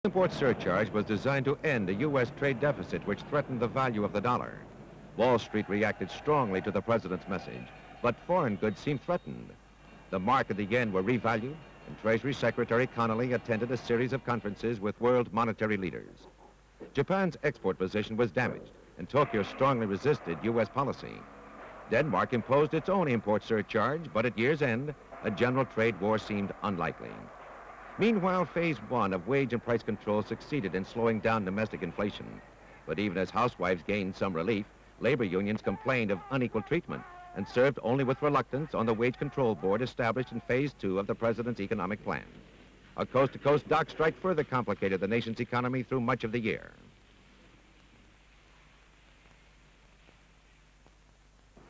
Import surcharge was designed to end a U.S. trade deficit which threatened the value of the dollar. Wall Street reacted strongly to the president's message, but foreign goods seemed threatened. The mark and the yen were revalued, and Treasury Secretary Connolly attended a series of conferences with world monetary leaders. Japan's export position was damaged, and Tokyo strongly resisted U.S. policy. Denmark imposed its own import surcharge, but at year's end, a general trade war seemed unlikely. Meanwhile, phase one of wage and price control succeeded in slowing down domestic inflation. But even as housewives gained some relief, labor unions complained of unequal treatment and served only with reluctance on the wage control board established in phase two of the president's economic plan. A coast-to-coast dock strike further complicated the nation's economy through much of the year.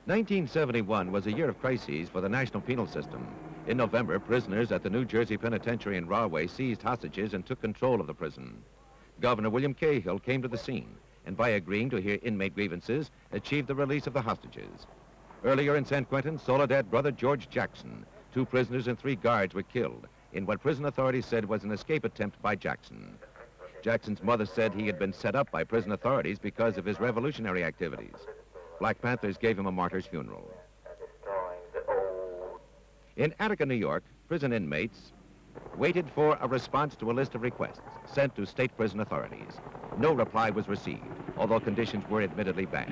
'71 was a year of crises for the national penal system. In November, prisoners at the New Jersey Penitentiary in Rathway seized hostages and took control of the prison. Governor William Cahill came to the scene and, by agreeing to hear inmate grievances, achieved the release of the hostages. Earlier in San Quentin, Soledad brother George Jackson, 2 prisoners and 3 guards were killed in what prison authorities said was an escape attempt by Jackson. Jackson's mother said he had been set up by prison authorities because of his revolutionary activities. Black Panthers gave him a martyr's funeral. In Attica, New York, prison inmates waited for a response to a list of requests sent to state prison authorities. No reply was received, although conditions were admittedly bad.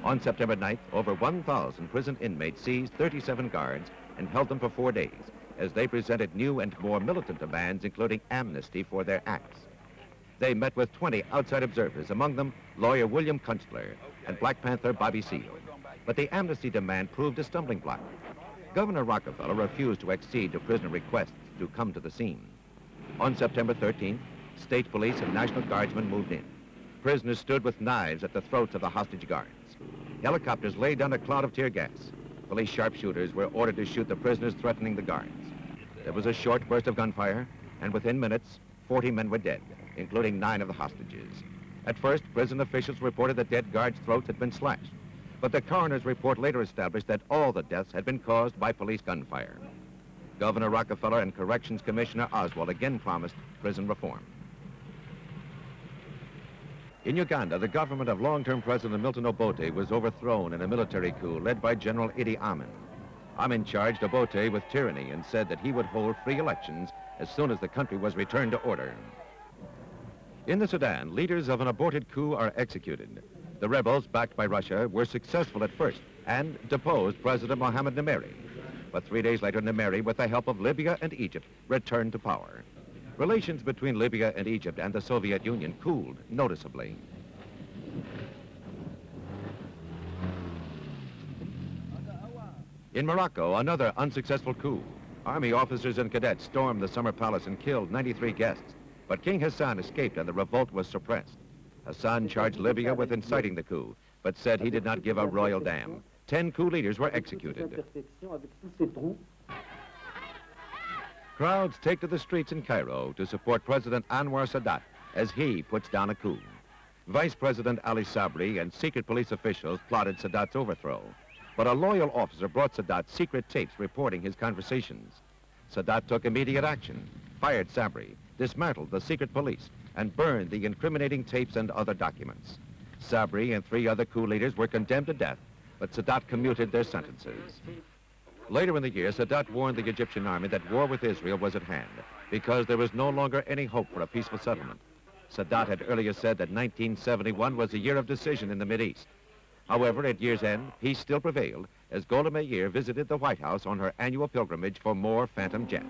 On September 9th, over 1,000 prison inmates seized 37 guards and held them for 4 days as they presented new and more militant demands, including amnesty for their acts. They met with 20 outside observers, among them lawyer William Kunstler and Black Panther Bobby Seale. But the amnesty demand proved a stumbling block. Governor Rockefeller refused to accede to prisoner requests to come to the scene. On September 13th, state police and National Guardsmen moved in. Prisoners stood with knives at the throats of the hostage guards. Helicopters laid down a cloud of tear gas. Police sharpshooters were ordered to shoot the prisoners threatening the guards. There was a short burst of gunfire, and within minutes, 40 men were dead, including 9 of the hostages. At first, prison officials reported that dead guards' throats had been slashed. But the coroner's report later established that all the deaths had been caused by police gunfire. Governor Rockefeller and Corrections Commissioner Oswald again promised prison reform. In Uganda, the government of long-term President Milton Obote was overthrown in a military coup led by General Idi Amin. Amin charged Obote with tyranny and said that he would hold free elections as soon as the country was returned to order. In the Sudan, leaders of an aborted coup are executed. The rebels, backed by Russia, were successful at first and deposed President Mohammad Numeiry. But 3 days later, Numeiry, with the help of Libya and Egypt, returned to power. Relations between Libya and Egypt and the Soviet Union cooled noticeably. In Morocco, another unsuccessful coup. Army officers and cadets stormed the summer palace and killed 93 guests. But King Hassan escaped and the revolt was suppressed. Hassan charged Libya with inciting the coup, but said he did not give a royal damn. 10 coup leaders were executed. Crowds take to the streets in Cairo to support President Anwar Sadat as he puts down a coup. Vice President Ali Sabri and secret police officials plotted Sadat's overthrow. But a loyal officer brought Sadat secret tapes reporting his conversations. Sadat took immediate action, fired Sabri, dismantled the secret police, and burned the incriminating tapes and other documents. Sabri and 3 other coup leaders were condemned to death, but Sadat commuted their sentences. Later in the year, Sadat warned the Egyptian army that war with Israel was at hand because there was no longer any hope for a peaceful settlement. Sadat had earlier said that 1971 was a year of decision in the Mideast. However, at year's end, peace still prevailed as Golda Meir visited the White House on her annual pilgrimage for more Phantom jets.